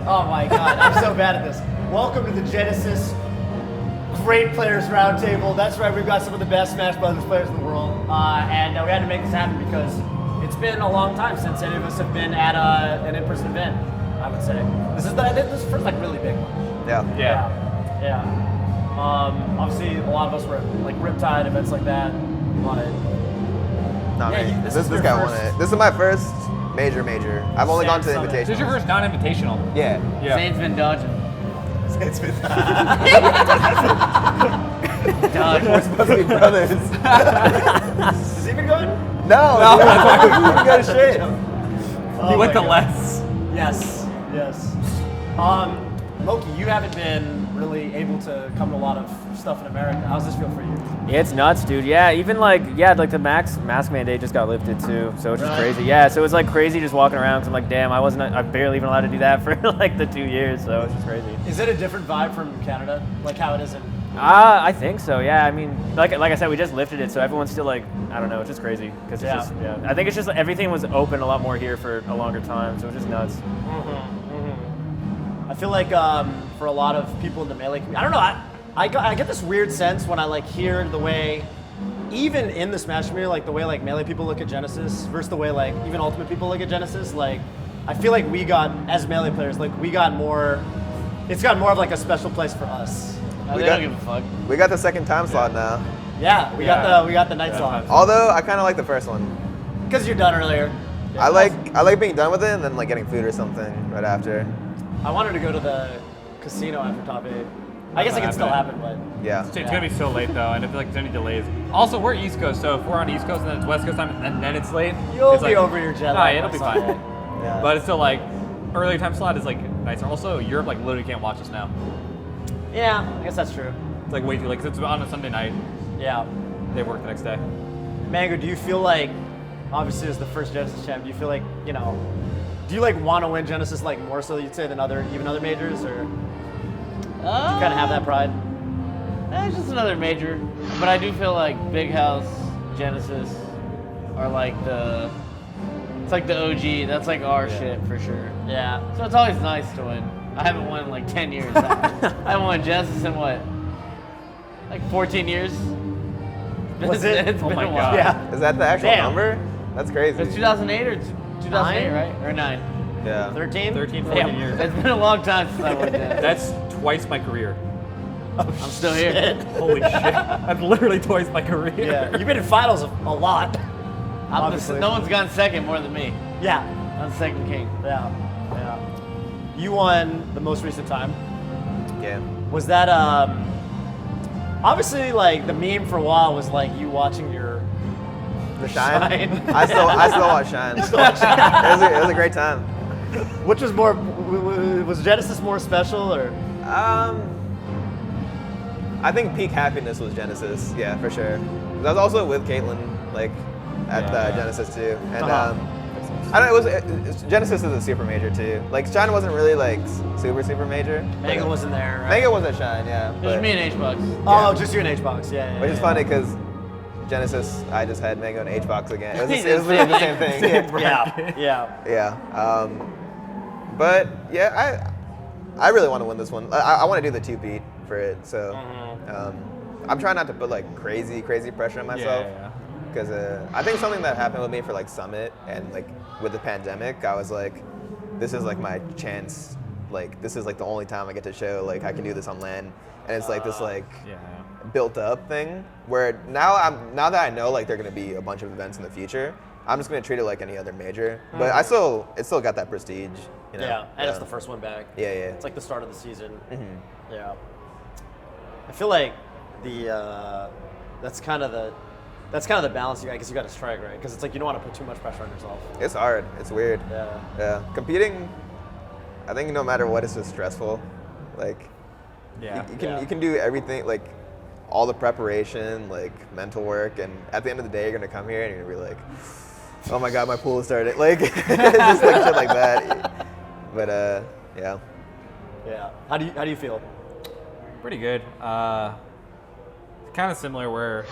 Oh my god, I'm so bad at this. Welcome to the Genesis Great Players Roundtable. That's right, we've got some of the best Smash Brothers players in the world. And we had to make this happen because it's been a long time since any of us have been at an in-person event, I would say. This is the first like really big one. Yeah. Obviously, a lot of us were at like Riptide, events like that, but... This guy won it. This is my first major. I've only gone to the Invitational. This is your first non-invitational. Yeah. Zane's been dodging. It's been... Dodge. We're supposed to be brothers. Has he been going? No. He got straight. He went to less. Yes. Moky, you haven't been really able to come to a lot of stuff in America. How's this feel for you? Yeah, it's nuts, dude. Yeah, even like the mask mandate just got lifted too, so it's just crazy. Yeah, so it was like crazy just walking around because I'm like, damn, I'm barely even allowed to do that for like the 2 years, so it's just crazy. Is it a different vibe from Canada, like how it is in? I think so. Yeah, I mean, like I said, we just lifted it, so everyone's still like, I don't know, it's just crazy because I think it's just everything was open a lot more here for a longer time, so it's just nuts. I feel like for a lot of people in the Melee community, I don't know, I get this weird sense when I like hear the way, even in the Smash community, like the way like Melee people look at Genesis versus the way like even Ultimate people look at Genesis. Like, I feel like we got, as Melee players, like we got more, it's got more of like a special place for us. They don't give a fuck. We got the second time slot now. Yeah, we got the night slot. Although I kind of like the first one. Because you're done earlier. I like being done with it and then like getting food or something right after. I wanted to go to the casino after top 8. I guess it can still happen, but... Yeah. It's gonna be so late though, and I feel like there's any delays. Also, we're East Coast, so if we're on East Coast and then it's West Coast time and then it's late, You'll it's be like, over your jet lag. it'll be fine. Yeah. But it's still like, early time slot is like nicer. Also, Europe like literally can't watch us now. Yeah, I guess that's true. It's like way too late, 'cause it's on a Sunday night. Yeah. They work the next day. Mang0, do you feel like, obviously as the first Genesis champ, do you feel like, you know, do you like want to win Genesis like more so you'd say than other majors, or do you kind of have that pride? It's just another major, but I do feel like Big House, Genesis are like it's like the OG. That's like our shit for sure. Yeah. So it's always nice to win. I haven't won in like 10 years. I haven't won Genesis in what? Like 14 years? Was it? It's been a while. God. Yeah. Is that the actual number? That's crazy. It's 2008 or 2008, right? Or 9? Yeah. 13? 13, 14 years. It's been a long time since I won Genesis. That's twice my career. I'm still here. Holy shit. That's literally twice my career. Yeah. You've been in finals a lot. No one's gone second more than me. Yeah. I'm second king. Yeah. You won the most recent time. Yeah. Was that obviously like the meme for a while was like you watching the Shine? I still watch Shine. It was a great time. Which was more, was Genesis more special, or? I think peak happiness was Genesis, yeah, for sure. I was also with Caitlin, like, at Genesis too. And I don't know, Genesis is a super major too. Like, Shine wasn't really like super major. Mang0 wasn't there, right? Mang0 wasn't Shine, yeah. Just me and H-Box. Oh, just you and H-Box, yeah. Which is funny because Genesis, I just had Mang0 and H-Box again. It was literally the same thing. Yeah. But yeah, I really want to win this one. I want to do the 2-peat for it, so I'm trying not to put like crazy pressure on myself. Because I think something that happened with me for like Summit and like with the pandemic, I was like, this is like my chance. Like, this is like the only time I get to show like I can do this on LAN, and it's like this like built up thing where now that I know like there are gonna be a bunch of events in the future, I'm just gonna treat it like any other major. But it still got that prestige. You know? Yeah, and it's the first one back. Yeah. It's like the start of the season. Yeah. I feel like that's kind of the balance I guess you got to strike, right? Because it's like you don't want to put too much pressure on yourself. It's hard. It's weird. Yeah. Competing, I think no matter what, it's just stressful. Like, you can do everything, like all the preparation, like mental work, and at the end of the day, you're gonna come here and you're gonna be like, oh my god, my pool started. Like, just like shit like that. But yeah. Yeah. How do you feel? Pretty good. Kind of similar where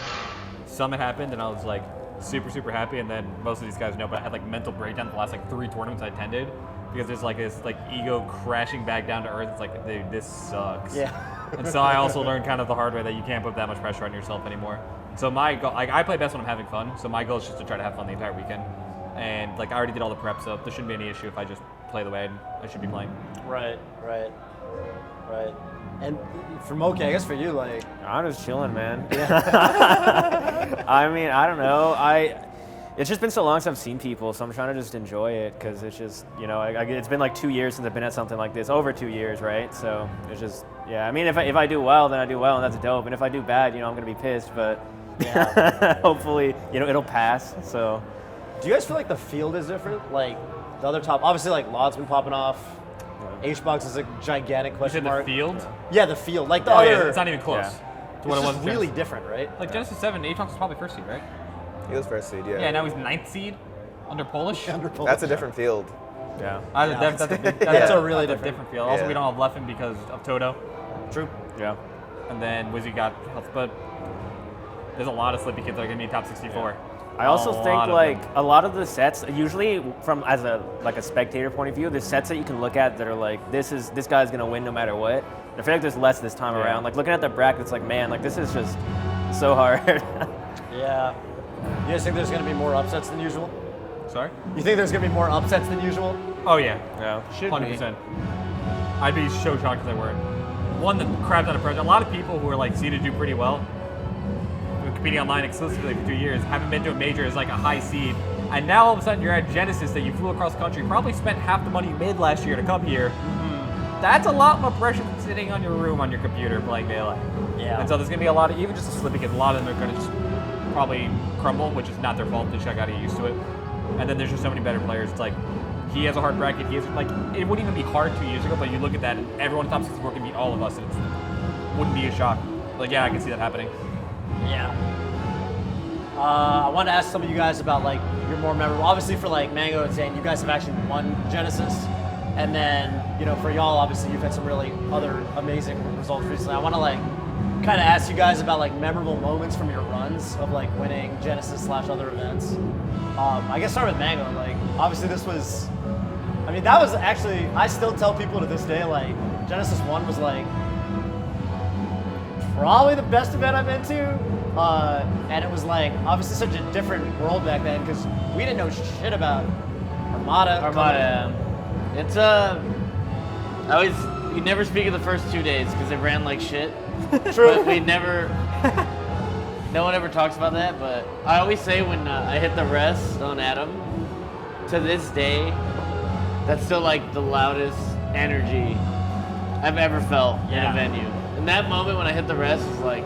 Summit happened and I was like super happy, and then most of these guys know, but I had like mental breakdown the last like 3 tournaments I attended, because there's like this like ego crashing back down to earth. It's like, dude, this sucks. Yeah. And so I also learned kind of the hard way that you can't put that much pressure on yourself anymore. So my goal, like I play best when I'm having fun. So my goal is just to try to have fun the entire weekend. And like I already did all the prep, so there shouldn't be any issue if I just play the way I should be playing. Right. And for Moky, I guess for you, like, I'm just chilling, man. I mean, I don't know. It's just been so long since I've seen people, so I'm trying to just enjoy it because it's just, you know, it's been like 2 years since I've been at something like this, over 2 years, right? So it's just, yeah. I mean, if I do well, then I do well, and that's dope. And if I do bad, you know, I'm gonna be pissed, but hopefully, you know, it'll pass. So. Do you guys feel like the field is different? Like the other top, obviously, like LOD's been popping off. HBox is a gigantic You question said the mark. field? Yeah, the field, like the Oh other. yeah, it's not even close to what It's it was. just in really Genesis. different, right? Like Genesis 7, Atox was probably first seed, right? He was first seed, yeah. Yeah, now he's 9th seed under Polish. That's a different field. Yeah. That's a really different field. Also, Yeah. we don't have Leffen because of Toto. True. Yeah. And then Wizzy got health, but there's a lot of slippy kids that are going to be top 64. I also A think lot of like them. a lot of the sets, usually from as a spectator point of view, the sets that you can look at that are like this guy's gonna win no matter what. I feel like there's less this time around. Like looking at the bracket, it's like, man, like this is just so hard. Yeah. You guys think there's going to be more upsets than usual? Sorry? You think there's going to be more upsets than usual? Oh yeah, Yeah. Should 100%. I'd be so shocked if they weren't. One that crapped out of pressure. A lot of people who are like seeded do pretty well, who are competing online exclusively for 2 years, haven't been to a major as like a high seed, and now all of a sudden you're at Genesis that you flew across the country, probably spent half the money you made last year to come here. That's a lot more pressure than sitting on your room on your computer playing Melee. Yeah. And so there's gonna be a lot of, even just a slippy kids, a lot of them are gonna just probably crumble, which is not their fault. They just gotta get used to it. And then there's just so many better players. It's like, he has a hard bracket. He has, like, it wouldn't even be hard 2 years ago, but you look at that and everyone top 64 can beat all of us, and it wouldn't be a shock. Like, yeah, I can see that happening. Yeah. I wanted to ask some of you guys about like your more memorable. Obviously, for like Mang0 and Zain, you guys have actually won Genesis, and then you know for y'all, obviously you've had some really other amazing results recently. I want to like kind of ask you guys about like memorable moments from your runs of like winning Genesis / other events. I guess start with Mang0. Like obviously this was, I mean that was actually, I still tell people to this day like Genesis 1 was like probably the best event I've been to. And it was like obviously such a different world back then because we didn't know shit about Armada. It's we never speak of the first 2 days because it ran like shit. True. But we never, no one ever talks about that. But I always say when I hit the rest on Adam, to this day, that's still like the loudest energy I've ever felt in a venue. And that moment when I hit the rest was like,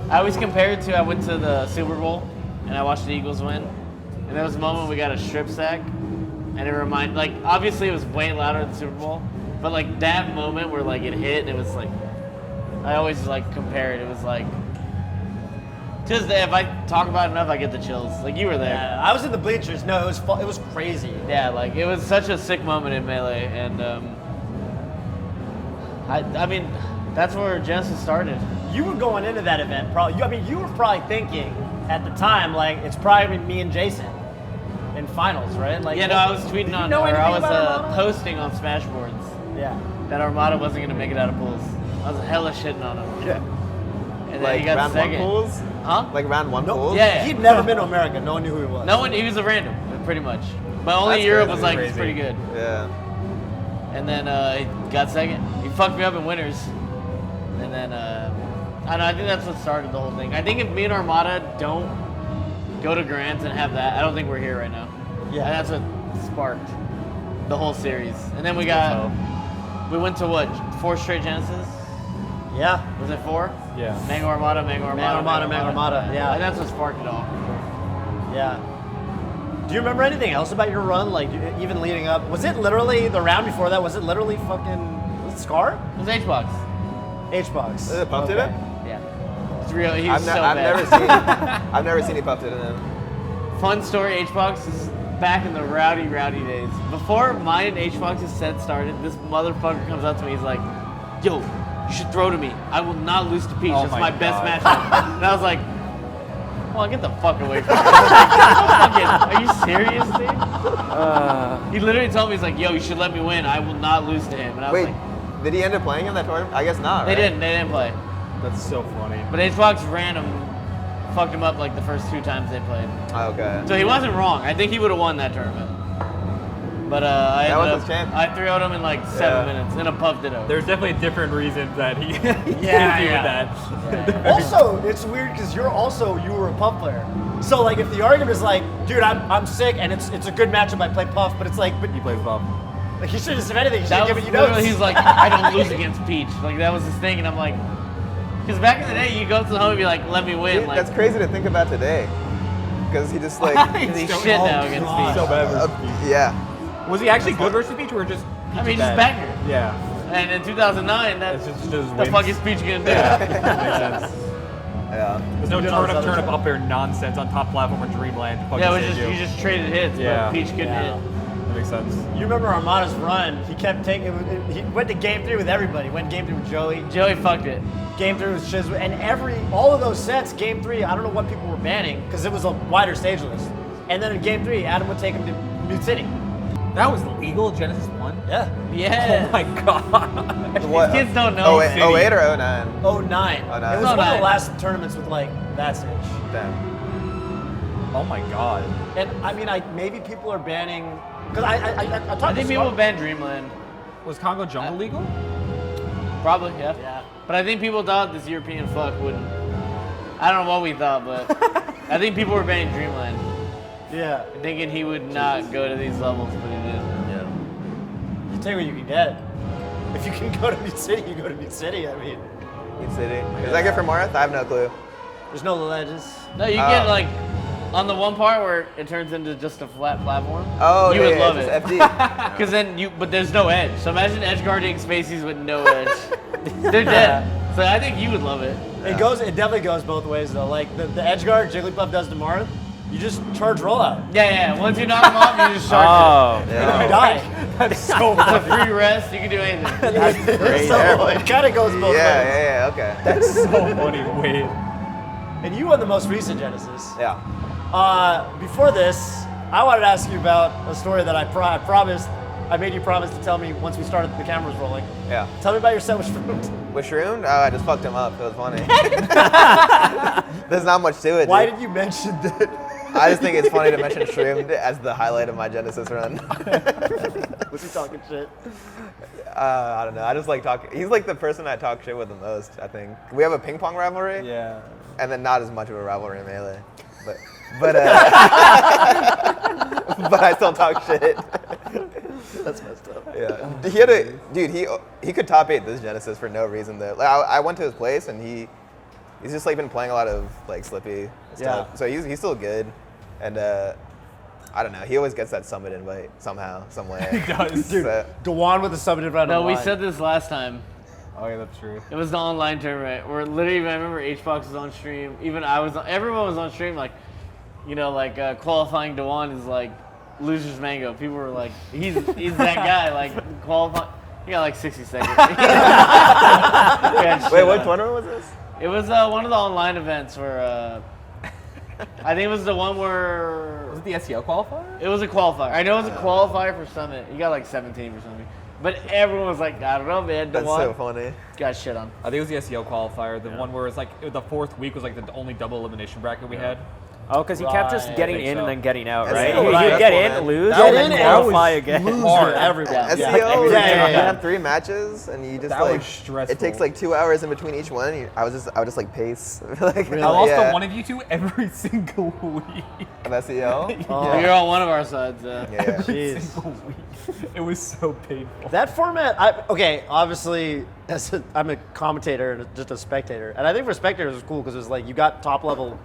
I always compare it to I went to the Super Bowl and I watched the Eagles win, and there was a moment we got a strip sack, and it reminded, like obviously it was way louder than the Super Bowl, but like that moment where like it hit and it was like, I always like compare it. It was like, just if I talk about it enough, I get the chills. Like you were there. Yeah, I was in the bleachers. No, it was crazy. Yeah, like it was such a sick moment in Melee, and I mean, that's where Genesis started. You were going into that event, you were probably thinking at the time, like, it's probably me and Jason in finals, right? Like, Yeah, no, I was tweeting on, or I was posting on Smashboards Yeah. that Armada wasn't gonna make it out of pools. I was hella shitting on him. Yeah. And then Like he got round second. 1 pools? Huh? Like round 1 No, pools? Yeah. He'd never been to America. No one knew who he was. No one, he was a random, pretty much. But only That's Europe crazy. was like, Crazy. it's pretty good. Yeah. And then he got second. He fucked me up in winners. And then, I don't know, I think that's what started the whole thing. I think if me and Armada don't go to Grants and have that, I don't think we're here right now. Yeah. And that's what sparked the whole series. And then we went to what, 4 straight Genesis? Yeah. Was it 4? Yeah. Mang0 Armada, Mang0 Armada. Mang0 Armada, yeah. And that's what sparked it all. Yeah. Do you remember anything else about your run? Like, even leading up? Was it literally, the round before that, was it literally fucking, was it Scar? It was H-Box. H-Box. Is it pumped in it? Yeah. It's real, he's I've so I've bad. I've never seen he pumped it in him. Fun story, H-Box is back in the rowdy days. Before mine and H-Box's set started, this motherfucker comes up to me, he's like, yo, you should throw to me. I will not lose to Peach. Oh That's my my best God. matchup. And I was like, Come on, get the fuck away from me. Are you serious, dude? He literally told me, he's like, yo, you should let me win. I will not lose to him. And I was Wait, like, did he end up playing in that tournament? I guess not. they right? didn't play. That's so funny. But HBox random fucked him up like the first 2 times they played. Oh, okay. So he wasn't wrong. I think he would have won that tournament. But I That was ended his chance. I 3-0'd him in like 7 minutes in a pub ditto. There's definitely different reasons that he Yeah, can't do yeah. that. Also, it's weird because you were a Puff player. So like, if the argument is like, dude, I'm sick and it's a good matchup, I play Puff, but it's like, but He plays Puff. like he should have, if anything, he should That have was given you notes. literally, he's like, I don't lose against Peach. Like that was his thing, and I'm like, because back in the day, you go to the home and be like, let me win. Dude, Like, that's crazy to think about today. Because he just like, because he's shit now against Peach. So bad versus Peach. yeah. Was he actually good versus Peach or just? I mean, just bad? banger. Yeah. And in 2009, that's It's just the wins. fuck is Peach gonna do? Makes sense. Yeah. There's no Did all this other turnip stuff. up there nonsense on top platform or Dreamland. to fucking Yeah, it was save just you. you just traded hits, Yeah. but Peach couldn't Yeah. hit. That makes sense. You remember Armada's run? He kept taking. He went to game 3 with everybody. Went game 3 with Joey. Joey fucked it. Game 3 with Shiz, and all of those sets, game 3. I don't know what people were banning because it was a wider stage list. And then in game 3, Adam would take him to New City. That was legal. Genesis 1. Yeah. Yeah. Oh my god. What? kids don't know. 08, City. 08 or 09? 09. Oh, nine. It was one of 09. the last tournaments with like that stage. Damn. Oh my god. And I mean, maybe people are banning because I talked I to think people Smart- ban Dreamland. Was Congo Jungle legal? Probably, yeah. Yeah. But I think people thought this European fuck wouldn't. I don't know what we thought, but I think people were banning Dreamland, Yeah. thinking he would not go to these levels, but he did. Yeah. You take what you can get. If you can go to New City, you go to New City. I mean, New City. Is that good for Marth? I have no clue. there's no ledges. No, you get like on the one part where it turns into just a flat platform. Oh, you yeah, would yeah, love it's it. FD. Because then but there's no edge. So imagine edge guarding spaces with no edge. They're dead. So I think you would love it. It definitely goes both ways though. Like the edge guard Jigglypuff does to Marth, you just charge rollout. Yeah. Once you knock him off, you just charge it. And you die. That's so It's a funny. free rest. You can do anything. So it kind of goes both ways. Yeah, okay. That's so funny. Wait. And you won the most recent Genesis. Yeah. Before this, I wanted to ask you about a story that I promised. I made you promise to tell me once we started the cameras rolling. Yeah. Tell me about your set with Shroomed. With Shroomed? Oh, I just fucked him up. It was funny. There's not much to it. Why dude. did you mention that? I just think it's funny to mention Shroomed as the highlight of my Genesis run. Was he talking shit? I don't know. I just like talking. He's like the person I talk shit with the most, I think. We have a ping pong rivalry. Yeah. And then not as much of a rivalry in Melee. But but I still talk shit. That's messed up. Yeah. He had a dude. He could top 8 this Genesis for no reason though. Like I went to his place and he's just like been playing a lot of like Slippy stuff. Yeah. So he's still good, and I don't know. He always gets that summit invite somehow, some way. He does. Dude, So- Dewan with the summit round. No, we said this last time. Oh yeah, that's true. It was the online tournament where literally I remember HBox was on stream. Even everyone was on stream. Like, you know, like qualifying Dewan is like losers Mang0. People were like, he's that guy. Like qualifying. He got like 60 seconds. Wait, what tournament was this? It was one of the online events where I think it was the one where Was it the SEO qualifier? it was a qualifier. I know it was a qualifier for Summit. He got like 17 or something. But everyone was like, I don't know, man. That's Dewan so funny. got shit on. I think it was the SEO qualifier, the one where it's like the 4th week was like the only double elimination bracket we had. Oh, because he kept just Right. getting I think in so. and then getting out, That's right? so He'd right. get That's in, what lose, Get and in then and qualify again. Loser everyone. SEO, Yeah. you Yeah. have 3 matches, and you just That like was stressful. it takes like 2 hours in between each one. And I would just like pace. Like, I lost yeah. to one of you two every single week. Of SEO. Oh. You're on one of our sides. Yeah. Jeez. Single week. It was so painful. That format, obviously, I'm a commentator and just a spectator. And I think for spectators it was cool because it was like you got top level,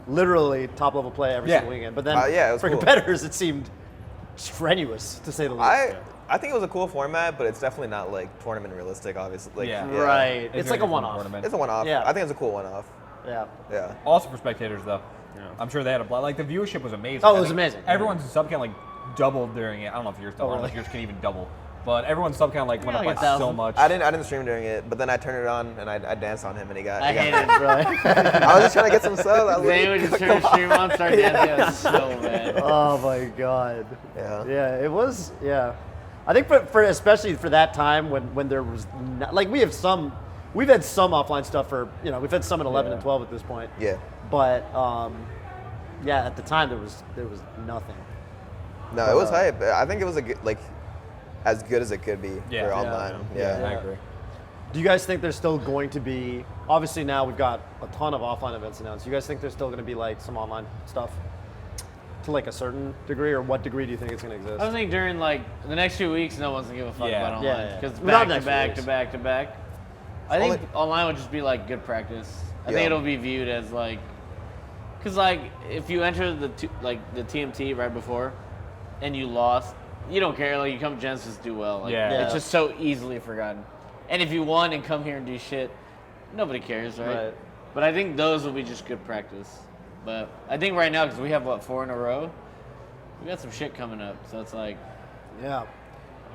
literally top level play every Yeah. single weekend. But then Yeah, it was for cool. competitors, it seemed strenuous to say the least. I think it was a cool format, but it's definitely not like tournament realistic, obviously. Like, Yeah. Right. It's very like a different one-off. tournament. It's a one-off. Yeah. I think it's a cool one-off. Yeah. Yeah. Also for spectators though. I'm sure they had a blast. Like the viewership was amazing. Oh, it I was think amazing. Everyone's sub count like doubled during it. I don't know if yours doubled. I don't know really? if yours can even double. but everyone's sub count like went up like by so 1,000. much. I didn't stream during it, but then I turned it on and I danced on him and he got. I he got hate it, bro. I was just trying to get some subs. I was They would just turn the stream on, start dancing. It was so bad. Oh my god. Yeah. Yeah, it was. Yeah, I think for especially for that time when there was like we've had some offline stuff for we've had some at 11 and 12 at this point. Yeah. But yeah, at the time there was nothing. No, it was hype. I think it was as good as it could be for online. Yeah. I agree. Do you guys think there's still going to be? Obviously now we've got a ton of offline events announced. Do you guys think there's still going to be like some online stuff to like a certain degree, or what degree do you think it's going to exist? I think during like the next few weeks, no one's gonna give a fuck about online Yeah. because Not back to next back few to back to back. I think online would just be like good practice. I think Yeah. it'll be viewed as like, cause like if you enter the TMT right before, and you lost, you don't care. Like you come to Genesis, do well. Like, Yeah. It's just so easily forgotten. And if you won and come here and do shit, nobody cares, right? But I think those will be just good practice. But I think right now, because we have, 4 in a row, we got some shit coming up. So it's like, Yeah.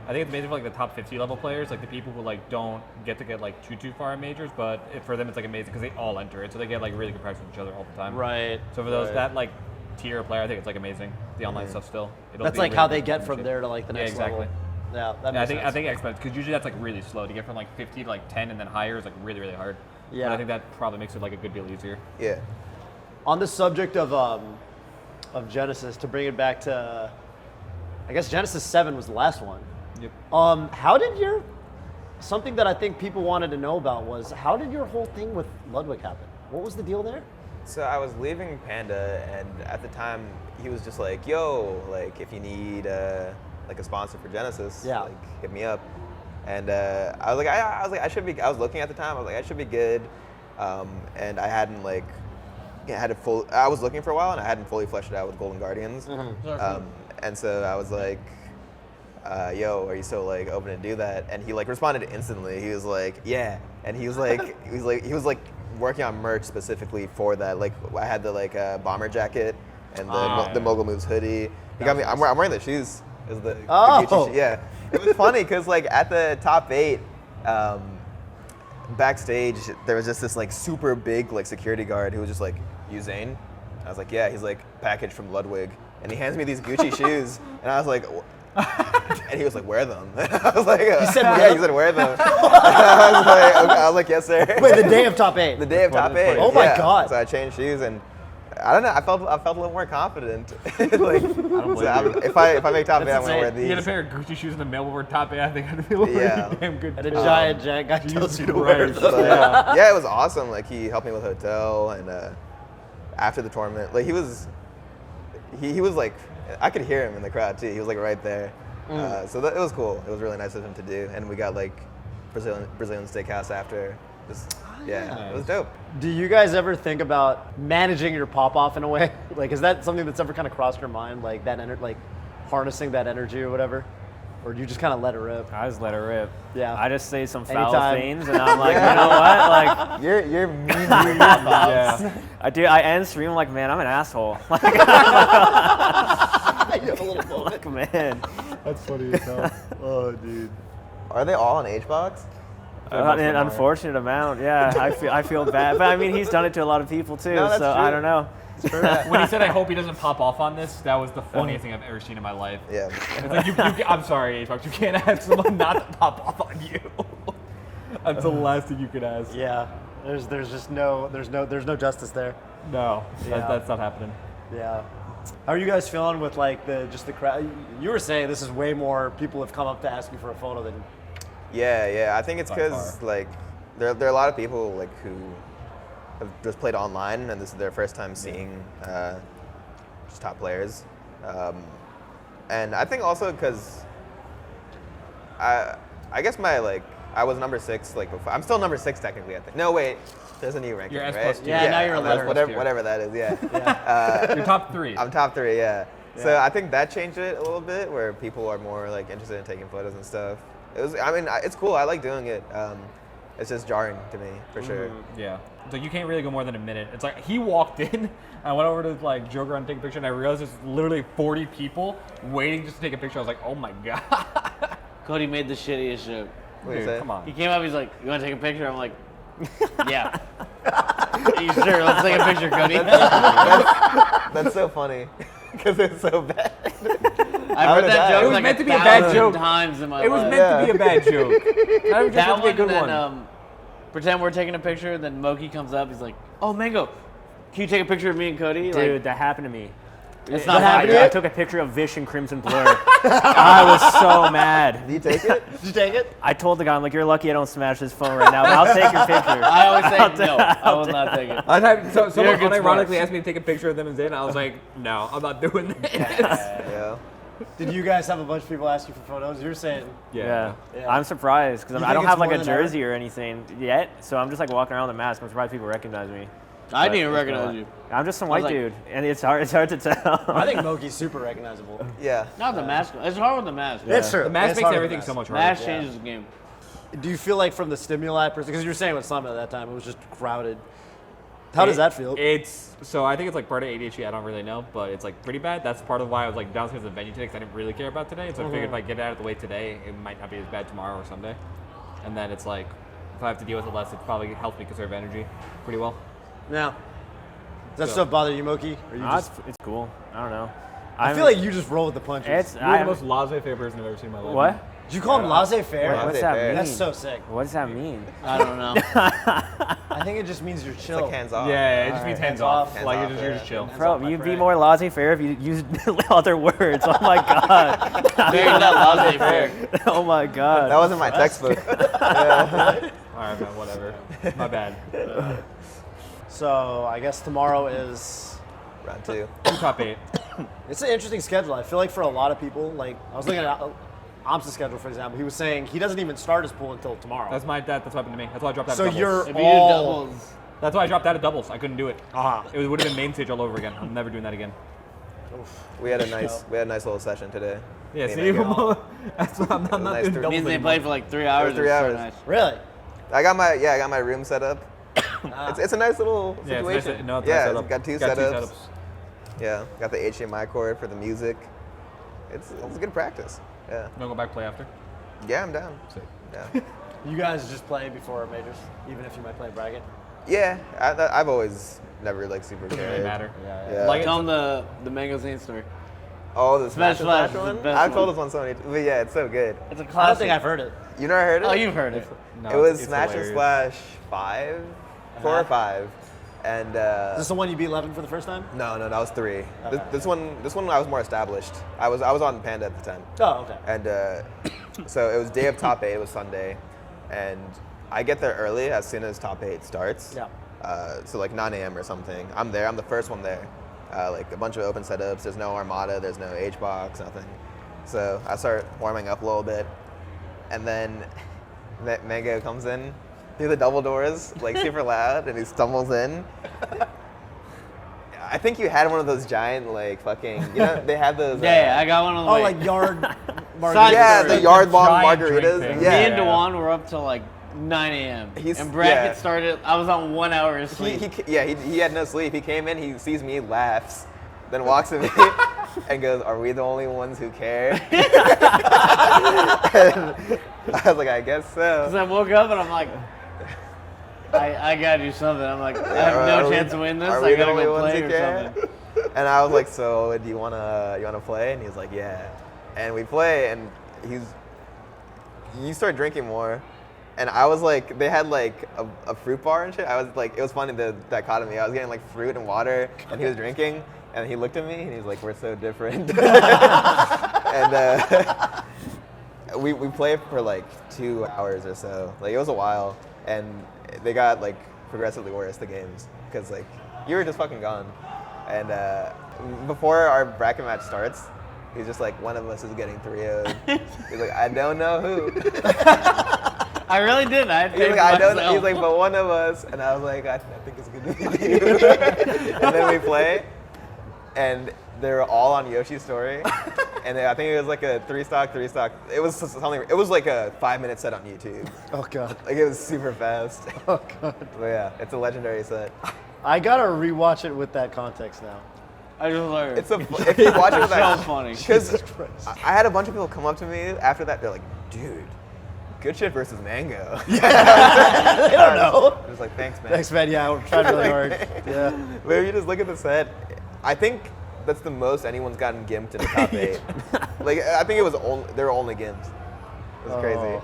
I think it's amazing for like the top 50 level players, like the people who like don't get like too far in majors, but for them it's like amazing because they all enter it, so they get like really good practice with each other all the time. Right. So for those that like tier of player, I think it's like amazing. The online stuff still. That's like how they get from there to like the next exactly. level. Yeah, that Yeah, makes I think sense. exponential, because usually that's like really slow to get from like 50 to like 10 and then higher is like really hard. Yeah. But I think that probably makes it like a good deal easier. Yeah. On the subject of Genesis, to bring it back to, I guess Genesis 7 was the last one. Yep. How did something that I think people wanted to know about was, how did your whole thing with Ludwig happen? What was the deal there? So I was leaving Panda, and at the time he was just like, "Yo, like if you need like a sponsor for Genesis, like hit me up." And I was like, I was looking at the time. I was like, I should be good. And I hadn't like I was looking for a while, and I hadn't fully fleshed it out with Golden Guardians. And so I was like, "Yo, are you still like open to do that?" And he like responded instantly. He was like, "Yeah," and he was like working on merch specifically for that. Like I had the like bomber jacket and the Mogul Moves hoodie. He got me. I'm wearing the shoes. Is the Gucci shoes. Yeah. It was funny because like at the top 8, backstage there was just this like super big like security guard who was just like, "You Zayn?" I was like, "Yeah." He's like, "Package from Ludwig," and he hands me these Gucci shoes, and I was like. And he was like, "Wear them." I was like, He said, "Yeah." He said, "Wear them." I was like, "Yes, sir." Wait, the day of top 8. The day of top 8. Oh my God. So I changed shoes, and I don't know. I felt a little more confident. Like, if I make top 8, I'm gonna wear these. You get a pair of Gucci shoes in the mail before top 8, I think I'd feel pretty damn good. And a giant guy tells you to wear Right. them. Yeah, it was awesome. Like he helped me with hotel, and after the tournament, like he was like, I could hear him in the crowd too. He was like right there. So it was cool. It was really nice of him to do, and we got like Brazilian steakhouse after. It was dope. Do you guys ever think about managing your pop-off in a way? Like, is that something that's ever kind of crossed your mind, like that like harnessing that energy or whatever? Or do you just kind of let it rip? I just let it rip. Yeah. I just say some foul Anytime. things, and I'm like, you know what? Like, You're mean to your pop-offs. yeah. I end stream like, man, I'm an asshole. Like, You have a little moment. like, man. That's funny as hell. Oh, dude. Are they all on H-Box? An unfortunate amount, yeah. I feel bad, but I mean, he's done it to a lot of people too, No, that's so true. I don't know. When he said, "I hope he doesn't pop off on this," that was the funniest thing I've ever seen in my life. Yeah. It's like I'm sorry, Xbox, you can't ask someone not to pop off on you. That's the last thing you could ask. Yeah. There's just no justice there. No, Yeah. that's not happening. Yeah. How are you guys feeling with like the crowd? You were saying this is way more people have come up to ask you for a photo than. Yeah. I think it's By because far. like there are a lot of people like who have just played online, and this is their first time seeing just top players, and I think also because I guess I was number 6 like before. I'm still number 6 technically. I think. No, wait. There's a new ranking, You're S right? plus 2. Yeah, now you're a I'm letter. whatever that is. Yeah. You're top 3. I'm top 3, yeah. So I think that changed it a little bit, where people are more like interested in taking photos and stuff. It's cool. I like doing it. It's just jarring to me, for sure. Yeah. So you can't really go more than a minute. It's like he walked in, I went over to like Joker and take a picture, and I realized there's literally 40 people waiting just to take a picture. I was like, oh my god. Cody made the shittiest joke. What do you Dude, say? come on. He came up, he's like, you want to take a picture? I'm like, yeah. Are you sure? Let's take a picture, Cody. That's so funny because it's so bad. I've heard that joke It was like meant to be a bad 1,000 joke. times in my It was life. meant to be a bad joke. Not even just That meant to be a one, good and then one. pretend we're taking a picture, then Moky comes up, he's like, oh, Mang0, can you take a picture of me and Cody? Dude, Like, that happened to me. it's What not happened? funny. I took a picture of Vish and Crimson Blur. I was so mad. Do you take it? Did you take it? I told the guy, I'm like, you're lucky I don't smash this phone right now, but I'll take your picture. I always say, no, I will not take it. Someone a good unironically sport. asked me to take a picture of them and Zayn. I was like, no, I'm not doing this. Yeah. Did you guys have a bunch of people ask you for photos? You're saying Yeah. Yeah. I'm surprised because You I think don't it's have like more a than ever? jersey or anything yet, so I'm just like walking around with a mask. I'm surprised people recognize me. I But didn't even it's been a recognize lot. you. I'm just some I was white like- dude, and it's hard to tell. I think Moki's super recognizable. Yeah. Not the mask. It's hard with the mask. It's true. The mask It's makes hard with everything the so mask. much harder. Mask changes the game. Do you feel like from the stimuli perspective, because you were saying with Summit at that time, it was just crowded. How does that feel? So I think it's like part of ADHD. I don't really know, but it's like pretty bad. That's part of why I was like downstairs at the venue today because I didn't really care about today. So I figured if I get it out of the way today, it might not be as bad tomorrow or Sunday. And then it's like if I have to deal with it less, it probably helps me conserve energy pretty well. Now, does that So- stuff bother you, Moki? Or you Nah, just, it's cool. I don't know. I feel like you just roll with the punches. it's. You're the most laissez-faire person I've ever seen in my life. What? Did you call him laissez-faire? What? What's that Laissez-faire. mean? That's so sick. What does that mean? I don't know. I think it just means you're It's chill. like hands off. Yeah, it just means hands off. Hands Like off, you're yeah. just chill. Bro, off my you'd be friend. more laissez-faire if you used other words. Oh my god. Maybe not laissez-faire. Oh my god. That wasn't my textbook. All right, man, whatever. My bad. So I guess tomorrow is. Round 2. Top 8. It's an interesting schedule. I feel like for a lot of people, like I was looking at Amsa's schedule, for example. He was saying he doesn't even start his pool until tomorrow. That's what happened to me. That's why I dropped out So of doubles. you're If you do all. doubles, That's why I dropped out of doubles. I couldn't do it. Ah. It would have been main stage all over again. I'm never doing that again. We had a nice little session today. Yeah, Me see, and Mang0. that's why I'm not Nice doing three. doubles means they anymore. played for like 3 hours. 3 It was hours. So nice. Really? I got my room set up. It's a nice little Yeah, situation. it's nice. No, it's yeah, nice it's setup. got two setups. Yeah, got the HDMI cord for the music. It's good practice. Yeah. You want to go back play after? Yeah, I'm down. Sick. Yeah. You guys just play before majors, even if you might play bracket. Yeah, I've always never like super Doesn't really cared. matter. Yeah. Like Tell them the Mang0 story. Oh, the Smash Smash Flash is one? the best I've told one. this one so many but yeah, it's so good. It's a I don't classic. think I've heard it. You never heard it? Oh, you've heard it. no, It was it's Smash and hilarious. Splash 5? 4 or 5. And Is this the one you beat Levin for the first time? no, that was 3. Okay. This one I was more established. I was on Panda at the time. Oh, okay. And so it was day of top 8, it was Sunday. And I get there early as soon as top 8 starts. Yeah. So like 9 a.m. or something. I'm there, I'm the first one there. Like a bunch of open setups, there's no Armada, there's no H-Box, nothing. So I start warming up a little bit. And then Mang0 comes in through the double doors, like super loud, and he stumbles in. I think you had one of those giant, like, fucking, you know, they had those. Yeah, I got one on the Oh, way. like yard Side margarita. Yeah, story. the yard long Giant drink margaritas. thing. Yeah. Me and Dewan were up till like 9 a.m. And bracket yeah. started. I was on 1 hour of sleep. He had no sleep. He came in, he sees me, laughs, then walks at me and goes, "Are we the only ones who care?" And I was like, "I guess Cause so." I woke up and I'm like, I gotta do something. I'm like, I have Are no we- chance to win this. are I we the gotta only go ones play who or care? something. And I was like, "So, do you wanna play?" And he was like, "Yeah." And we play, and you start drinking more. And I was like, they had like a fruit bar and shit. I was like, it was funny, the dichotomy. I was getting like fruit and water, and he was drinking, and he looked at me, and he was like, "We're so different." And we played for like 2 hours or so. Like, it was a while, and they got like progressively worse, the games, because like you were just fucking gone. And before our bracket match starts, he's just like, "One of us is getting 3-0'd." He's like, "I don't know who." I really did. I had He's faith like, in "I don't know." myself. He's like, "But one of us." And I was like, I think it's gonna be you. And then we play, and they're all on Yoshi's story. And I think it was like a 3-stock. It was something. It was like a 5-minute set on YouTube. Oh, God. Like, it was super fast. Oh, God. But yeah, it's a legendary set. I gotta rewatch it with that context now. I just learned. If you watch it with so that, funny. because Jesus Christ. I had a bunch of people come up to me after that. They're like, dude, good shit versus Mang0. I don't know. Just like, thanks, man. Thanks, man. Yeah, we're trying really hard. Yeah. But if you just look at the set, I think that's the most anyone's gotten gimped in the top 8. Like, I think it was they were only gimps. It was crazy. Oh.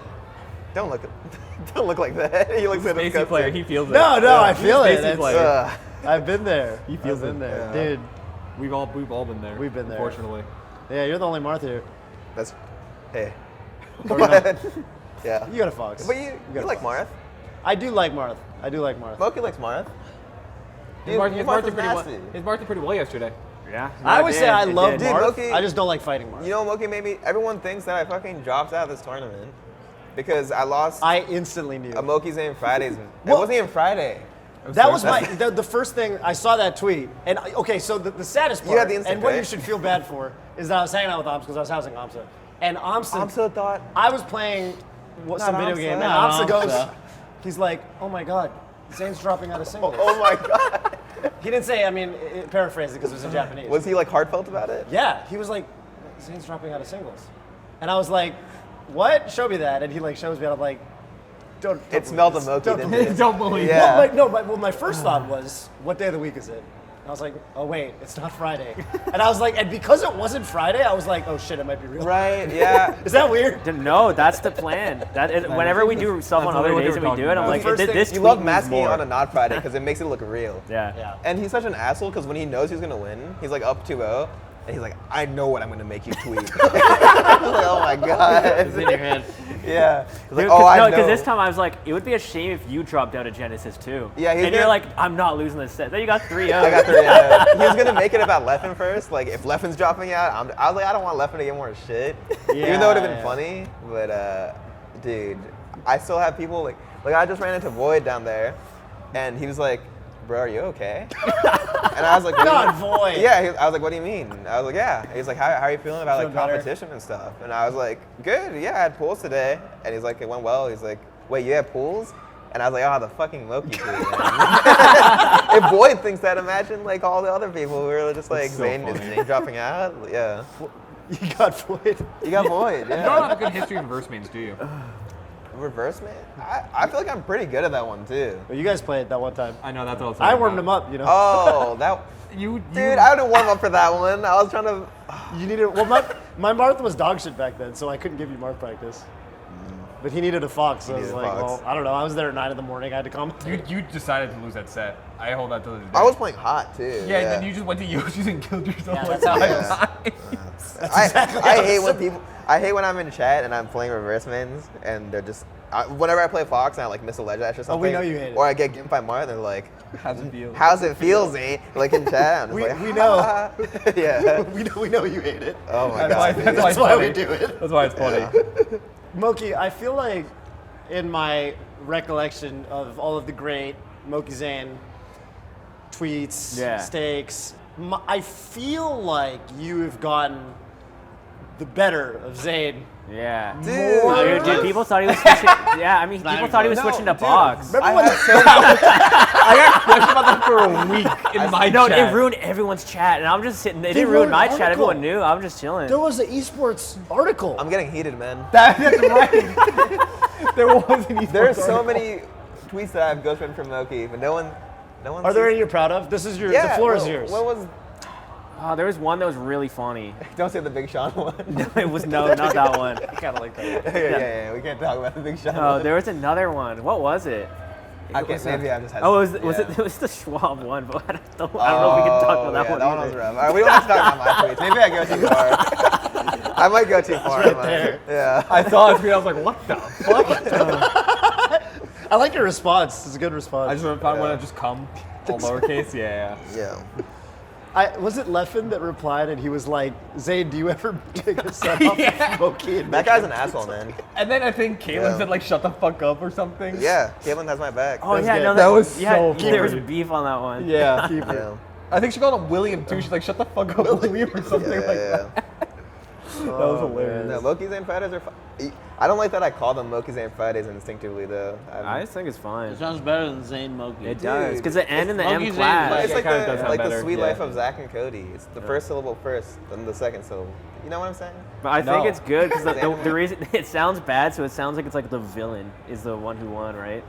Don't look like that. He looks like a Spacey player, he feels it. No, I feel it. Spacey player. I've been there. He feels I've been it. there, Yeah. dude. We've all been there. We've been there. Unfortunately. Yeah, you're the only Marth here. That's, hey. Or not. Yeah. You got a Fox. But you got a like Fox. Marth? I do like Marth. Moky likes Marth. His Dude, Marth Marth did is pretty well. nasty. His Marth did pretty well yesterday. Yeah. I would say I love Dude, Marth. Moky- I just don't like fighting Marth. You know, Moky made me. Everyone thinks that I fucking dropped out of this tournament because I lost I instantly knew. a Moky-Zain Fridays. It Well- wasn't even Friday. That was the first thing, I saw that tweet. And okay, so the saddest part, You had the instinct, and what you right? should feel bad for, is that I was hanging out with Amsa because I was housing Amsa. And Amsa thought. I was playing some video Amsa. game, and Not Amsa goes, Amsa. he's like, oh my God, Zane's dropping out of singles. Oh my god. He didn't say, I mean, paraphrase it because it was in Japanese. Was he like heartfelt about it? Yeah, he was like, Zane's dropping out of singles. And I was like, what? Show me that. And he like shows me, and I'm like, don't It smelled of believe Moky, this. didn't it? Don't believe Yeah. Well, my first thought was, what day of the week is it? And I was like, oh wait, it's not Friday. And I was like, and because it wasn't Friday, I was like, oh shit, it might be real. Right. Yeah. Is that weird? No, that's the plan. Whenever we do stuff on that's other what days they and were we do it, talking I'm about. like, The first thing- this You tweet love means masking more. on a not Friday because it makes it look real. Yeah. Yeah. And he's such an asshole because when he knows he's gonna win, he's like up 2-0, and he's like, I know what I'm gonna make you tweet. I was like, oh my god. It's in your head. Yeah. He's like, Dude, oh, I know. because this time I was like, it would be a shame if you dropped out of Genesis too. Yeah, he's and you're gonna- like, I'm not losing this set. Then you got 3-0. I got 3. He was gonna make it about Leffen first. Like if Leffen's dropping out, I was like, I don't want Leffen to get more shit. Even though it would have been funny, but dude, I still have people like I just ran into Void down there, and he was like, bro, are you okay? And I was like, what do you Not mean? Void. Yeah, I was like, what do you mean? I was like, yeah. He's like, how are you feeling about like Feel better? competition and stuff? And I was like, good. Yeah, I had pools today. And he's like, it went well. He's like, wait, you had pools? And I was like, oh, the fucking Moky tweet, man. If Void thinks that, imagine like all the other people who are just like so Zayn funny. dropping out. Yeah. You got Void. You got Void, You don't yeah. have a good history in verse mains, do you? Reverse man? I feel like I'm pretty good at that one too. Well, you guys played that one time. I know that's what I was I talking warmed about. him up, you know. Oh, that. You, Dude, I didn't warm up for that one. I was trying to. You needed. Well, my Marth was dog shit back then, so I couldn't give you Marth practice. But he needed a Fox, so I was needed a like, Fox. well, I don't know. I was there at 9 in the morning. I had to come. you decided to lose that set. I hold that to the day. I was playing hot too. Yeah, and then you just went to Yoshi's and killed yourself Yeah, like that's how it 5 times. I hate when people. I hate when I'm in chat and I'm playing reverse mains and they're just. Whenever I play Fox and I like miss a ledge dash or something. Oh, we know you hate it. Or I get gimped by Marth, they're like, How's it feel? "How's it feel, Zane?" Like in chat, I'm just We- like, we know. Yeah. we know you hate it. Oh my That's why, god. that's why, That's it's why funny. we do it. That's why it's funny. Yeah. Moky, I feel like in my recollection of all of the great Moky-Zain tweets, Yeah. stakes, I feel like you have gotten the better of Zayn. Yeah. Dude. Dude, people thought he was switching. Yeah, I mean, people thought he was No, switching to dude. box. Remember I when had so I got questioned about that for a week in my No, chat. it ruined everyone's chat, and I'm just sitting. They They didn't wrote ruin an my chat. article. Everyone knew. I'm just chilling. there was an esports article? I'm getting heated, man. That's right. There wasn't even. There's so many tweets that I've ghostwritten from Moky, but no one. Are there any you're proud of? This is your. Yeah. The floor is well, yours. What was? Oh, there was one that was really funny. Don't say the Big Sean one. It was not that one. I kind of like that. yeah. We can't talk about the Big Sean Oh, one. there was another one. What was it? Okay, maybe I just had. Oh, yeah. it was the Schwab one, but I don't know if we can talk about that yeah, one. That one either. was rough. All right, we don't have to talk about my tweets. Maybe I go too far. I might go too far. right on mine. there. Yeah. I saw it, I was like, what the fuck? I like your response. It's a good response. I just found one that just come, all lowercase. Yeah. Yeah. Was it Leffen that replied and he was like, Zayn, do you ever take a set off Yeah. of Moky and That make guy's him-" an asshole, man. And then I think Caitlyn Yeah. said like, shut the fuck up or something. Yeah, Caitlyn has my back. Oh That's yeah, good. no, That was yeah, so there was funny. beef on that one. Yeah. Yeah. I think she called him William too. She's like, shut the fuck up, William, or something like that. was hilarious. No, Moky-Zain Fridays are fun. I don't like that I call them Moky-Zain Fridays instinctively, though. I just think it's fine. It sounds better than Zayn Moky. It does, because the N and the M Moky-Zain, clash. It's it like kinda does sound the better, sweet yeah. life of Zach and Cody. It's the first syllable first, then the second syllable. You know what I'm saying? But I think No. it's good because the reason it sounds bad, so it sounds like it's like the villain is the one who won, right?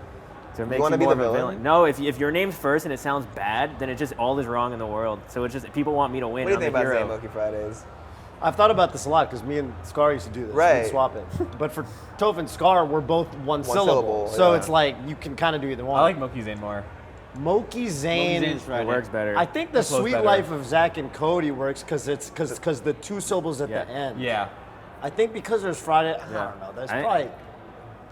So it makes wanna you be more the of a villain? villain. No, if your name's first and it sounds bad, then it just all is wrong in the world. So it's just people want me to win. What do you I'm think the about hero. Zayn Moky Fridays? I've thought about this a lot because me and Scar used to do this. Right. We'd swap it. But for Toph and Scar, we're both one syllable. syllable, So yeah. it's like you can kind of do either one. I like Moky-Zain more. Moky-Zain. Moky-Zain's It Friday. works better. I think the That flows sweet better. life of Zach and Cody works because the two syllables at Yeah. the end. Yeah. I think because there's Friday. I Yeah. don't know. There's I- probably.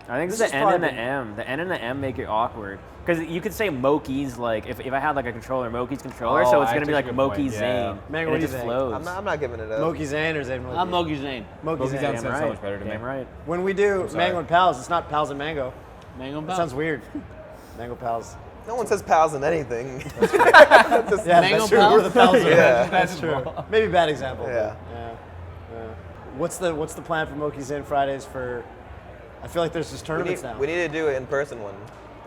I think it's This the is N and the probably- M. The N and the M make it awkward. Because you could say Moki's, like, if I had, like, a controller, Moki's controller, Oh, so it's I going to be take like a good point, Moky-Zain. yeah. Man, and what it do you just think? flows. I'm not giving it up. Moky-Zain or Zayn Moky? I'm Moky-Zain. Moky-Zain. Moky-Zain Damn sounds right. so much better to me. Damn right. When we do sorry. Mango and Pals, it's not Pals and Mango. Mango That Pal. sounds weird. Mango Pals. No one says pals in anything. Yeah, Mango that's true. Pals? We're the Pals. Yeah. That's true. Maybe bad example. but Yeah. yeah. What's the plan for Moky-Zain Fridays for? I feel like there's just tournaments now. We need to do an in-person one.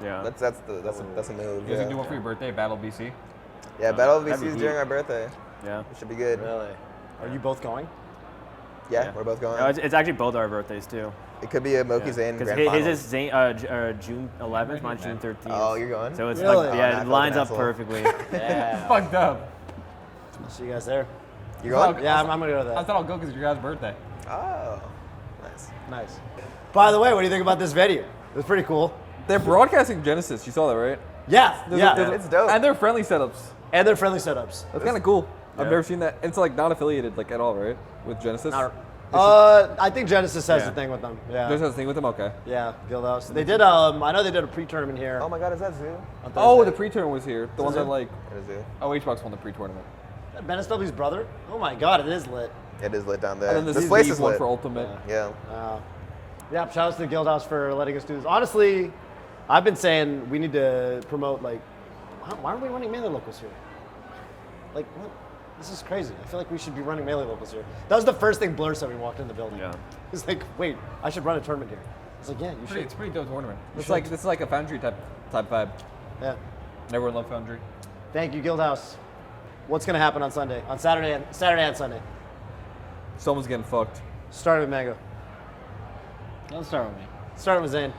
Yeah. That's a move. You guys Yeah, can do one for your birthday, Battle BC. yeah Battle of That'd be VCs heat. during our birthday. Yeah. It should be good. Really? Are you both going? Yeah, we're both going. No, it's actually both our birthdays, too. It could be a Moky-Zain Because grand final. his is June 11th, mine's June 13th. Oh, you're going? So it's Really? like, Oh, yeah, nah, I it feel lines like up an asshole. perfectly. Yeah. Fucked up. See you guys there. You're going? Yeah, I'm gonna go to I that. thought I'll go because it's your guys' birthday. Oh, nice. Nice. By the way, what do you think about this venue? It was pretty cool. They're broadcasting Genesis. You saw that, right? Yeah, yeah. It's dope. And they're friendly setups. And they're friendly setups. That's kind of cool. I've Yeah. never seen that. It's like not affiliated like at all, right? With Genesis. I think Genesis has Yeah. the thing with them. Yeah. There's a thing with them. Okay. Yeah, Guildhouse. They did. I know they did a pre-tournament here. Oh my God, is that Zoo? on Oh, Thursday. the pre-tournament was here. The one it? that like It is Zoo. Hbox won the pre-tournament. Ben SW's brother. Oh my God, it is lit. It is lit down there. And then This the place Steve is one lit. for Ultimate. Yeah. Yeah, shout out to the Guildhouse for letting us do this. Honestly, I've been saying we need to promote, like, why aren't we running Melee Locals here? Like, what? This is crazy. I feel like we should be running Melee Locals here. That was the first thing Blur said when we walked in the building. Yeah. He's like, wait, I should run a tournament here. I was like, yeah, you should. It's a pretty dope tournament. It's like this is like a Foundry type vibe. Yeah. Everyone loved Foundry. Thank you, Guildhouse. What's going to happen on Sunday? On Saturday and Sunday? Someone's getting fucked. Starting with Mango. Don't start with me. Starting with Zayn.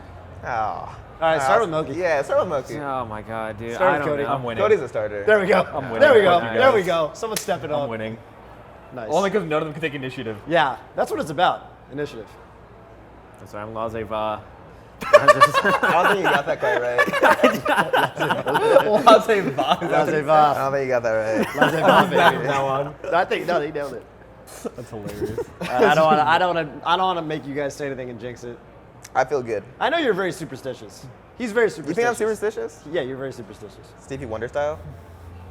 Oh. All right, start with Moky. Yeah, start with Moky. Oh, my God, dude. Start I with don't Cody. know. I'm winning. Cody's a starter. There we go. I'm winning. There we go. Fuck you There we guys. go. Someone step it up. I'm winning. Nice. Only because none of them can take initiative. Yeah, that's what it's about. Initiative. So I'm laissez-faire. I don't think you got that quite right. I'll say Bob. I Laissez-faire. don't think you got that right. Laissez-faire, baby. I think no, they nailed it. That's hilarious. I don't want to make you guys say anything and jinx it. I feel good. I know you're very superstitious. He's very You superstitious. think I'm superstitious? Yeah, you're very superstitious. Stevie Wonder style?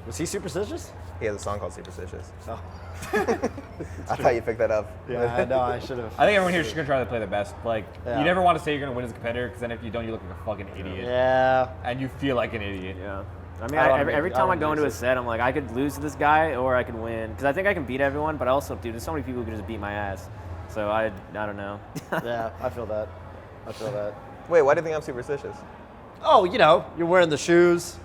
Was he superstitious? He has a song called Superstitious. Oh. I thought you picked that up. Yeah, I know. I should have. I think everyone here is just gonna try to play the best. Like, Yeah. you never want to say you're gonna win as a competitor, because then if you don't, you look like a fucking idiot. Yeah. And you feel like an idiot. Yeah. I mean, I don't wanna every make- I time I don't go wanna into a make set, I'm like, I could lose to this guy or I could win. Because I think I can beat everyone, but also, dude, there's so many people who can just beat my ass. So I don't know. Yeah, I feel that. I feel that. Wait, why do you think I'm superstitious? Oh, you know, you're wearing the shoes,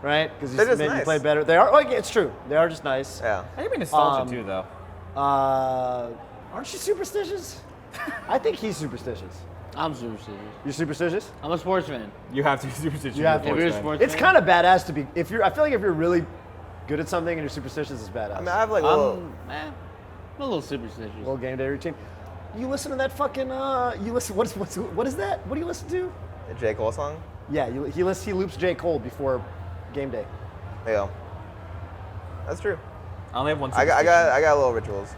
right? Because They're you just made you nice. play better. They are. Oh, yeah, it's true. They are just nice. Yeah. I think it'd be nostalgia Um, too, though. Aren't you superstitious? I think he's superstitious. I'm superstitious. You're superstitious? I'm a sports fan. You have to be superstitious. You have to be to. If you're a fan. sports It's fan, kind of badass to be. If you're, I feel like if you're really good at something and you're superstitious, it's badass. I mean, I have like little. I'm a little superstitious. Little game day routine. You listen to that fucking. You listen. What is that? What do you listen to? A J. Cole song? Yeah, he loops J. Cole before game day. Yeah. That's true. I only have one. I got little rituals.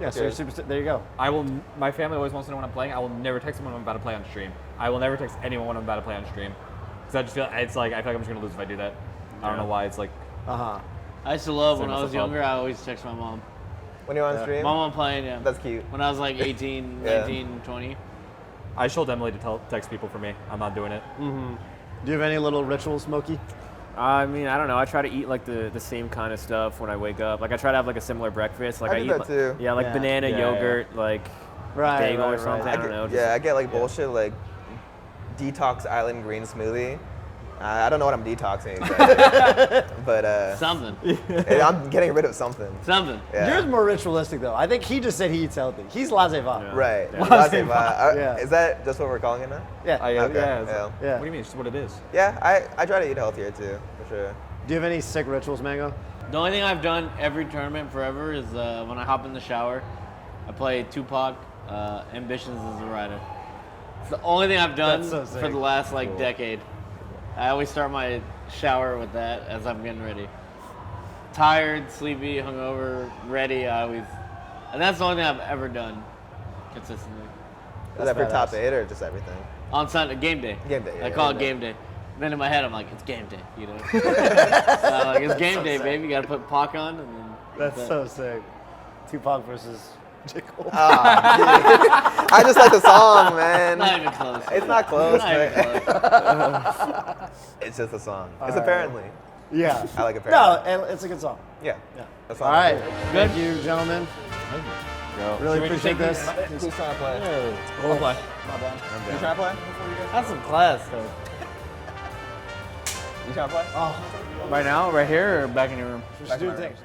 Yeah, so Okay. you're superstitious. There you go. I will. My family always wants to know when I'm playing. I will never text someone when I'm about to play on stream. I will never text anyone when I'm about to play on stream. Because I just feel it's like I feel like I'm just gonna lose if I do that. I don't know why. It's like Uh huh. I used to love when Send I was myself up. younger. I always text my mom. When you're on Yeah. stream? Mom, I'm playing. Yeah. That's cute. When I was like 18, Yeah. 19, 20. I told Emily to text people for me. I'm not doing it. Do you have any little rituals, Moky? I mean, I don't know. I try to eat like the same kind of stuff when I wake up. Like I try to have like a similar breakfast. Like I do eat that too. Yeah, like Yeah. banana, Yeah, yogurt, like bagel or something. I don't know. Yeah, I get like bullshit like detox island green smoothie. I don't know what I'm detoxing exactly, but Something. I'm getting rid of something. Something. Yeah. Yours more ritualistic though. I think he just said he eats healthy. He's laissez-faire. Yeah. Right. Yeah. Laissez-faire. Yeah. Is that just what we're calling it now? Yeah. Yeah, Okay, yeah. yeah. Yeah. What do you mean? It's just what it is. Yeah, I try to eat healthier too, for sure. Do you have any sick rituals, Mang0? The only thing I've done every tournament forever is when I hop in the shower, I play Tupac, Ambitions as a Rider. It's the only thing I've done That's so sick. for the last like decade. I always start my shower with that as I'm getting ready. Tired, sleepy, hungover, ready, and that's the only thing I've ever done consistently. Is that for badass. top 8 or just everything? On Sunday, game day. Game day, yeah, I call it game game day. Then in my head, I'm like, it's game day, you know? Like, it's game day, baby. You gotta put Pac on, and then That's so sick. Tupac versus J. Cole. I just like the song, man. Not even close. It's not close, Not even man. close. It's just a song. It's right. apparently. Yeah. I like it. No, and it's a good song. Yeah. Yeah. That's All right. Thank you, gentlemen. Really Should we appreciate take this. Who's trying to play? We'll play. You trying to play? That's some class, though. You trying to play? Right now, right here, or back in your room? Just do things.